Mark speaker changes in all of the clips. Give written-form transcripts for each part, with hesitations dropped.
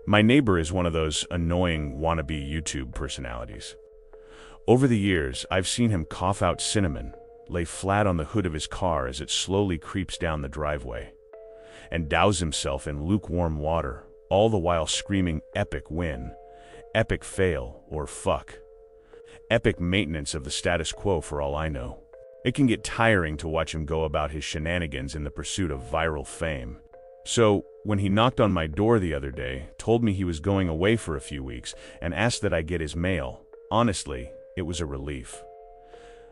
Speaker 1: My neighbor is one of those annoying wannabe YouTube personalities. Over the years, I've seen him cough out cinnamon, lay flat on the hood of his car as it slowly creeps down the driveway, and douse himself in lukewarm water, all the while screaming epic win, epic fail, or fuck. Epic maintenance of the status quo for all I know. It can get tiring to watch him go about his shenanigans in the pursuit of viral fame. So, when he knocked on my door the other day, told me he was going away for a few weeks, and asked that I get his mail, honestly, it was a relief.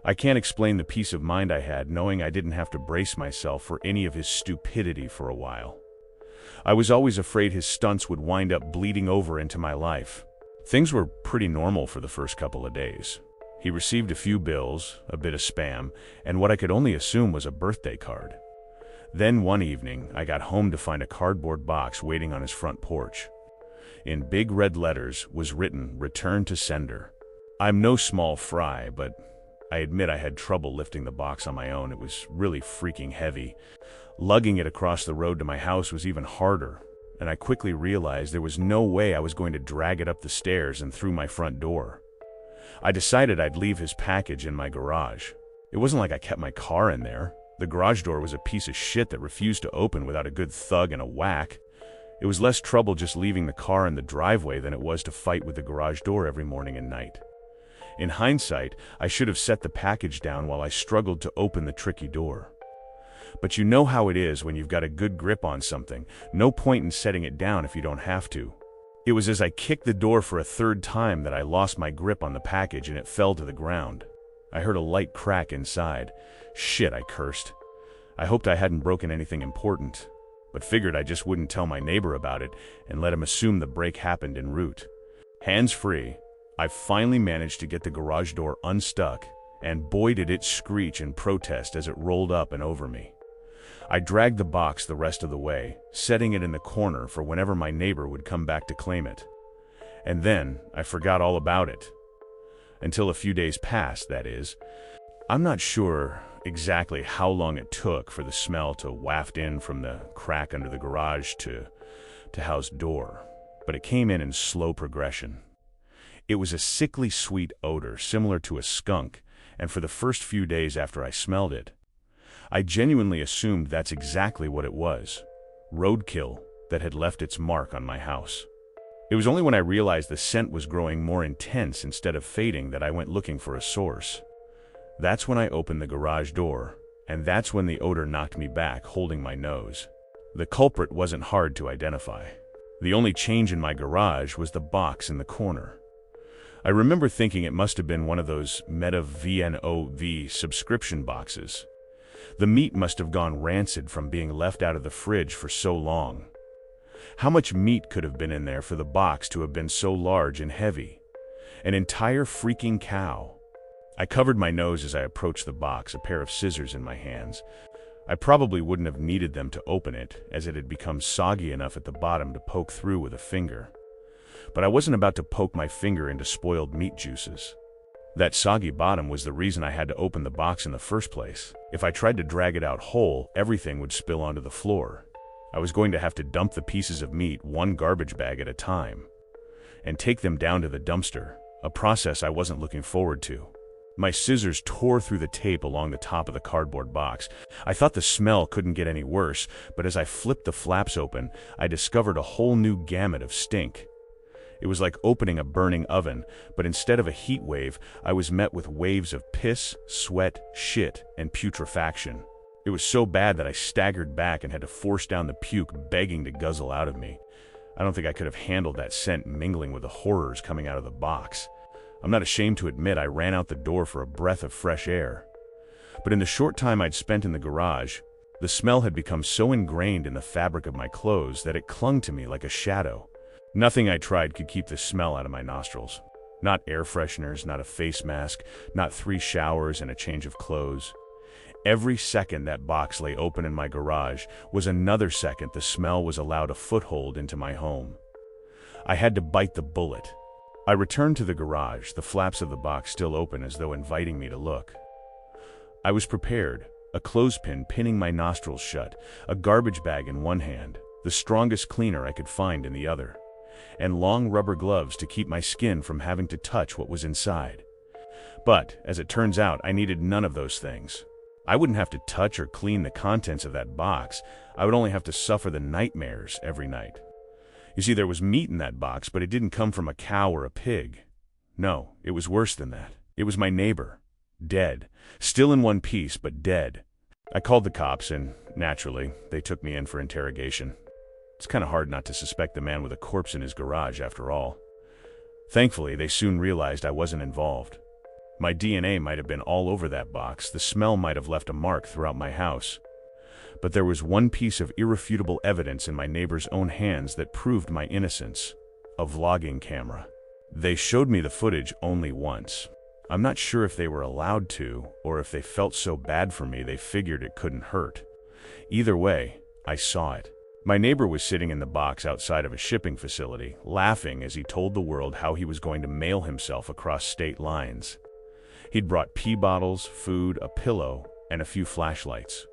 Speaker 1: I can't explain the peace of mind I had knowing I didn't have to brace myself for any of his stupidity for a while. I was always afraid his stunts would wind up bleeding over into my life. Things were pretty normal for the first couple of days. He received a few bills, a bit of spam, and what I could only assume was a birthday card. Then one evening, I got home to find a cardboard box waiting on his front porch. In big red letters was written, "Return to sender." I'm no small fry, but I admit I had trouble lifting the box on my own. It was really freaking heavy. Lugging it across the road to my house was even harder, and I quickly realized there was no way I was going to drag it up the stairs and through my front door. I decided I'd leave his package in my garage. It wasn't like I kept my car in there. The garage door was a piece of shit that refused to open without a good thug and a whack. It was less trouble just leaving the car in the driveway than it was to fight with the garage door every morning and night. In hindsight, I should have set the package down while I struggled to open the tricky door. But you know how it is when you've got a good grip on something. No point in setting it down if you don't have to. It was as I kicked the door for a third time that I lost my grip on the package and it fell to the ground. I heard a light crack inside. Shit, I cursed. I hoped I hadn't broken anything important, but figured I just wouldn't tell my neighbor about it and let him assume the break happened en route. Hands free, I finally managed to get the garage door unstuck, and boy did it screech in protest as it rolled up and over me. I dragged the box the rest of the way, setting it in the corner for whenever my neighbor would come back to claim it. And then I forgot all about it. Until a few days passed, that is. I'm not sure exactly how long it took for the smell to waft in from the crack under the garage to house door, but it came in slow progression. It was a sickly sweet odor similar to a skunk, and for the first few days after I smelled it, I genuinely assumed that's exactly what it was. Roadkill that had left its mark on my house. It was only when I realized the scent was growing more intense instead of fading that I went looking for a source. That's when I opened the garage door, and that's when the odor knocked me back, holding my nose. The culprit wasn't hard to identify. The only change in my garage was the box in the corner. I remember thinking it must have been one of those Meta VNOV subscription boxes. The meat must have gone rancid from being left out of the fridge for so long. How much meat could have been in there for the box to have been so large and heavy? An entire freaking cow. I covered my nose as I approached the box, a pair of scissors in my hands. I probably wouldn't have needed them to open it, as it had become soggy enough at the bottom to poke through with a finger. But I wasn't about to poke my finger into spoiled meat juices. That soggy bottom was the reason I had to open the box in the first place. If I tried to drag it out whole, everything would spill onto the floor. I was going to have to dump the pieces of meat one garbage bag at a time, and take them down to the dumpster, a process I wasn't looking forward to. My scissors tore through the tape along the top of the cardboard box. I thought the smell couldn't get any worse, but as I flipped the flaps open, I discovered a whole new gamut of stink. It was like opening a burning oven, but instead of a heat wave, I was met with waves of piss, sweat, shit, and putrefaction. It was so bad that I staggered back and had to force down the puke begging to guzzle out of me. I don't think I could have handled that scent mingling with the horrors coming out of the box. I'm not ashamed to admit I ran out the door for a breath of fresh air. But in the short time I'd spent in the garage, the smell had become so ingrained in the fabric of my clothes that it clung to me like a shadow. Nothing I tried could keep the smell out of my nostrils. Not air fresheners, not a face mask, not 3 showers and a change of clothes. Every second that box lay open in my garage was another second the smell was allowed a foothold into my home. I had to bite the bullet. I returned to the garage, the flaps of the box still open as though inviting me to look. I was prepared, a clothespin pinning my nostrils shut, a garbage bag in one hand, the strongest cleaner I could find in the other. and long rubber gloves to keep my skin from having to touch what was inside. But, as it turns out, I needed none of those things. I wouldn't have to touch or clean the contents of that box. I would only have to suffer the nightmares every night. You see, there was meat in that box, but it didn't come from a cow or a pig. No, it was worse than that. It was my neighbor. Dead. Still in one piece, but dead. I called the cops, and, naturally, they took me in for interrogation. It's kind of hard not to suspect the man with a corpse in his garage, after all. Thankfully, they soon realized I wasn't involved. My DNA might have been all over that box, the smell might have left a mark throughout my house. But there was one piece of irrefutable evidence in my neighbor's own hands that proved my innocence. A vlogging camera. They showed me the footage only once. I'm not sure if they were allowed to, or if they felt so bad for me they figured it couldn't hurt. Either way, I saw it. My neighbor was sitting in the box outside of a shipping facility, laughing as he told the world how he was going to mail himself across state lines. He'd brought pee bottles, food, a pillow, and a few flashlights.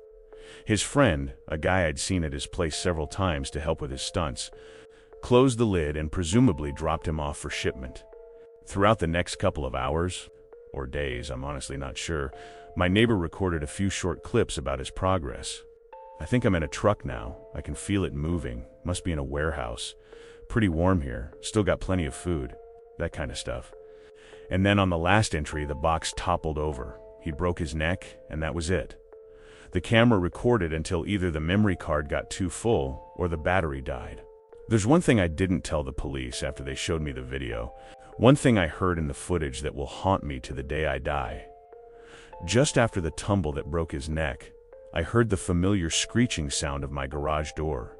Speaker 1: His friend, a guy I'd seen at his place several times to help with his stunts, closed the lid and presumably dropped him off for shipment. Throughout the next couple of hours, or days, I'm honestly not sure, my neighbor recorded a few short clips about his progress. I think I'm in a truck now. I can feel it moving. Must be in a warehouse. Pretty warm here. Still got plenty of food. That kind of stuff. And then on the last entry, the box toppled over. He broke his neck, and that was it. The camera recorded until either the memory card got too full or the battery died. There's one thing I didn't tell the police after they showed me the video. One thing I heard in the footage that will haunt me to the day I die. Just after the tumble that broke his neck, I heard the familiar screeching sound of my garage door.